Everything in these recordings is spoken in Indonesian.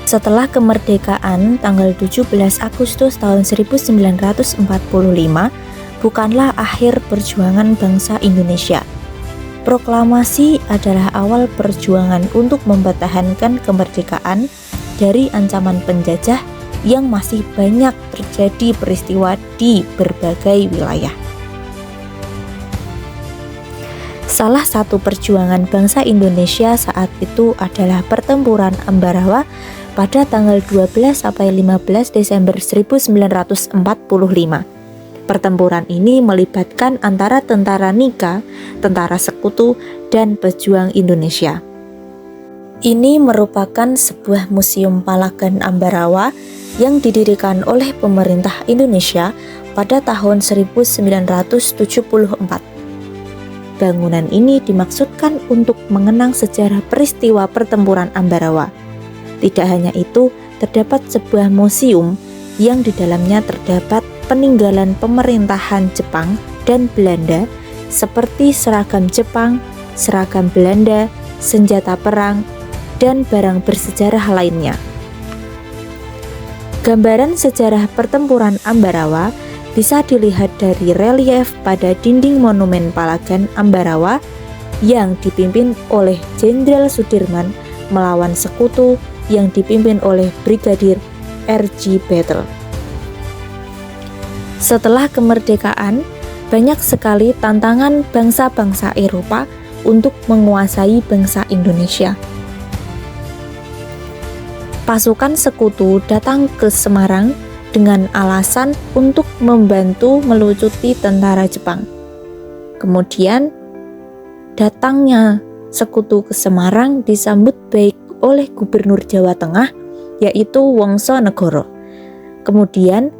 Setelah kemerdekaan tanggal 17 Agustus tahun 1945 bukanlah akhir perjuangan bangsa Indonesia. Proklamasi adalah awal perjuangan untuk mempertahankan kemerdekaan dari ancaman penjajah yang masih banyak terjadi peristiwa di berbagai wilayah. Salah satu perjuangan bangsa Indonesia saat itu adalah pertempuran Ambarawa pada tanggal 12 sampai 15 Desember 1945. Pertempuran ini melibatkan antara tentara Nika, tentara Sekutu, dan pejuang Indonesia. Ini merupakan sebuah museum Palagan Ambarawa yang didirikan oleh pemerintah Indonesia pada tahun 1974. Bangunan ini dimaksudkan untuk mengenang sejarah peristiwa pertempuran Ambarawa. Tidak hanya itu, terdapat sebuah museum yang di dalamnya terdapat peninggalan pemerintahan Jepang dan Belanda seperti seragam Jepang, seragam Belanda, senjata perang, dan barang bersejarah lainnya. Gambaran sejarah pertempuran Ambarawa bisa dilihat dari relief pada dinding monumen Palagan Ambarawa yang dipimpin oleh Jenderal Sudirman melawan Sekutu yang dipimpin oleh Brigadir R.J. Battle. Setelah kemerdekaan, banyak sekali tantangan bangsa-bangsa Eropa untuk menguasai bangsa Indonesia. Pasukan Sekutu datang ke Semarang dengan alasan untuk membantu melucuti tentara Jepang. Kemudian, datangnya Sekutu ke Semarang disambut baik oleh Gubernur Jawa Tengah, yaitu Wongsonegoro. Kemudian,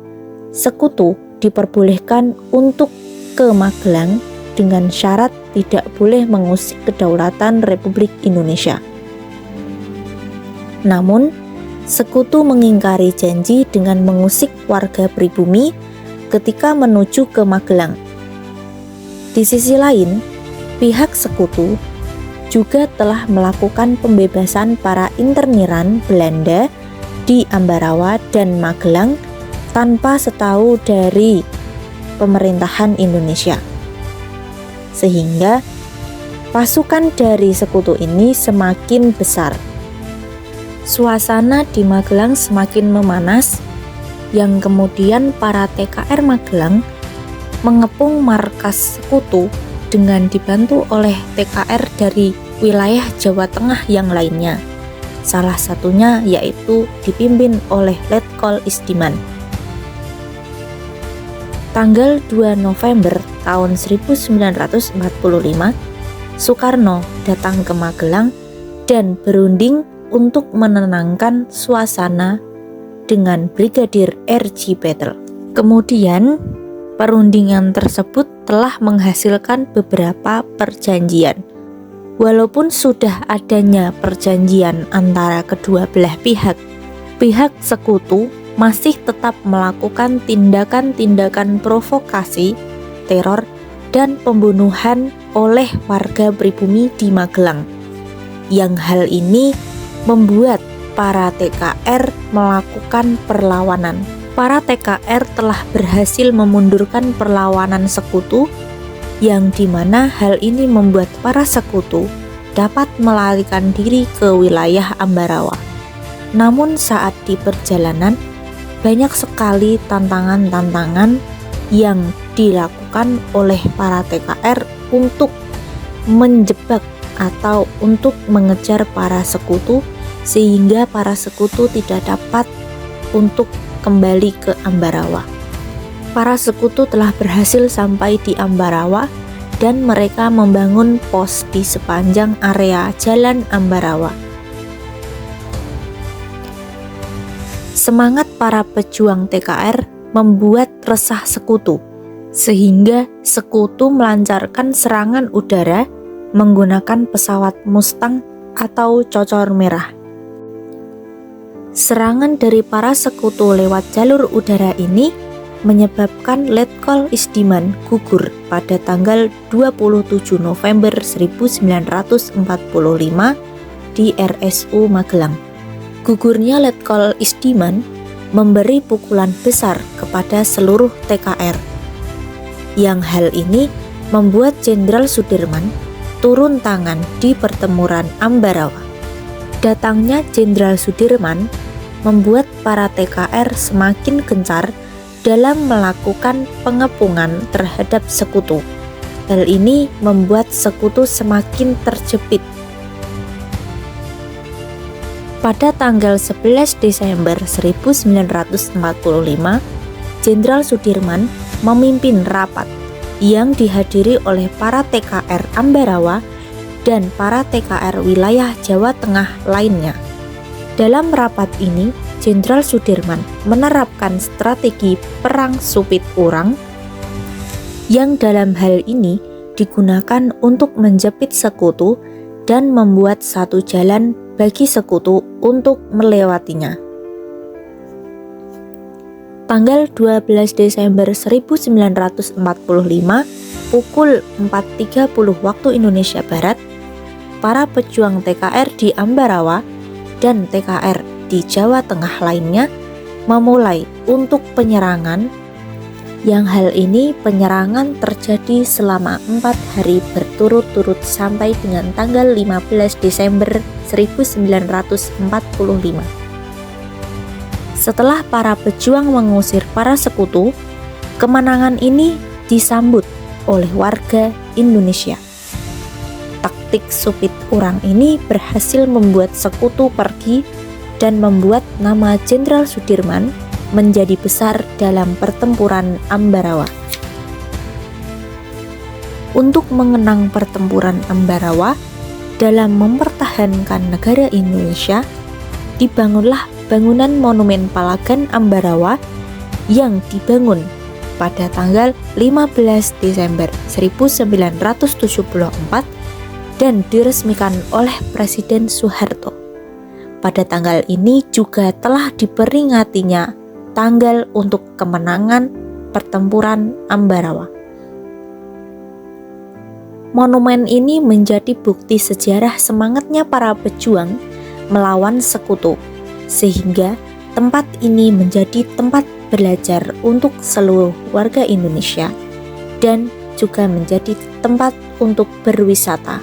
Sekutu diperbolehkan untuk ke Magelang dengan syarat tidak boleh mengusik kedaulatan Republik Indonesia. Namun, Sekutu mengingkari janji dengan mengusik warga pribumi ketika menuju ke Magelang. Di sisi lain, pihak Sekutu juga telah melakukan pembebasan para interniran Belanda di Ambarawa dan Magelang tanpa setahu dari pemerintahan Indonesia. Sehingga pasukan dari Sekutu ini semakin besar. Suasana di Magelang semakin memanas, yang kemudian para TKR Magelang mengepung markas Sekutu dengan dibantu oleh TKR dari wilayah Jawa Tengah yang lainnya. Salah satunya yaitu dipimpin oleh Letkol Istiman. Tanggal 2 November tahun 1945, Soekarno datang ke Magelang dan berunding untuk menenangkan suasana dengan Brigadir R.J. Battle. Kemudian, perundingan tersebut telah menghasilkan beberapa perjanjian. Walaupun sudah adanya perjanjian antara kedua belah pihak, pihak Sekutu masih tetap melakukan tindakan-tindakan provokasi, teror, dan pembunuhan oleh warga pribumi di Magelang. Yang hal ini membuat para TKR melakukan perlawanan. Para TKR telah berhasil memundurkan perlawanan Sekutu, yang dimana hal ini membuat para Sekutu dapat melarikan diri ke wilayah Ambarawa. Namun saat di perjalanan, banyak sekali tantangan-tantangan yang dilakukan oleh para TKR untuk menjebak atau untuk mengejar para Sekutu, sehingga para Sekutu tidak dapat untuk kembali ke Ambarawa. Para Sekutu telah berhasil sampai di Ambarawa dan mereka membangun pos di sepanjang area Jalan Ambarawa. Semangat para pejuang TKR membuat resah Sekutu, sehingga Sekutu melancarkan serangan udara menggunakan pesawat Mustang atau Cocor Merah. Serangan dari para Sekutu lewat jalur udara ini menyebabkan Letkol Istiman gugur pada tanggal 27 November 1945 di RSU Magelang. Gugurnya Letkol Isdiman memberi pukulan besar kepada seluruh TKR, yang hal ini membuat Jenderal Sudirman turun tangan di pertempuran Ambarawa. Datangnya Jenderal Sudirman membuat para TKR semakin gencar dalam melakukan pengepungan terhadap sekutu. Hal ini membuat sekutu semakin terjepit. Pada tanggal 11 Desember 1945, Jenderal Sudirman memimpin rapat yang dihadiri oleh para TKR Ambarawa dan para TKR wilayah Jawa Tengah lainnya. Dalam rapat ini, Jenderal Sudirman menerapkan strategi perang supit urang yang dalam hal ini digunakan untuk menjepit sekutu dan membuat satu jalan bagi sekutu untuk melewatinya. Tanggal 12 Desember 1945 pukul 4.30 waktu Indonesia Barat, para pejuang TKR di Ambarawa dan TKR di Jawa Tengah lainnya memulai untuk penyerangan, yang hal ini penyerangan terjadi selama 4 hari berturut-turut sampai dengan tanggal 15 Desember 1945. Setelah para pejuang mengusir para sekutu, kemenangan ini disambut oleh warga Indonesia. Taktik supit urang ini berhasil membuat sekutu pergi dan membuat nama Jenderal Sudirman menjadi besar dalam pertempuran Ambarawa. Untuk mengenang pertempuran Ambarawa dalam mempertahankan negara Indonesia, dibangunlah bangunan Monumen Palagan Ambarawa yang dibangun pada tanggal 15 Desember 1974 dan diresmikan oleh Presiden Soeharto. Pada tanggal ini juga telah diperingatinya tanggal untuk kemenangan pertempuran Ambarawa. Monumen ini menjadi bukti sejarah semangatnya para pejuang melawan sekutu, sehingga tempat ini menjadi tempat belajar untuk seluruh warga Indonesia dan juga menjadi tempat untuk berwisata.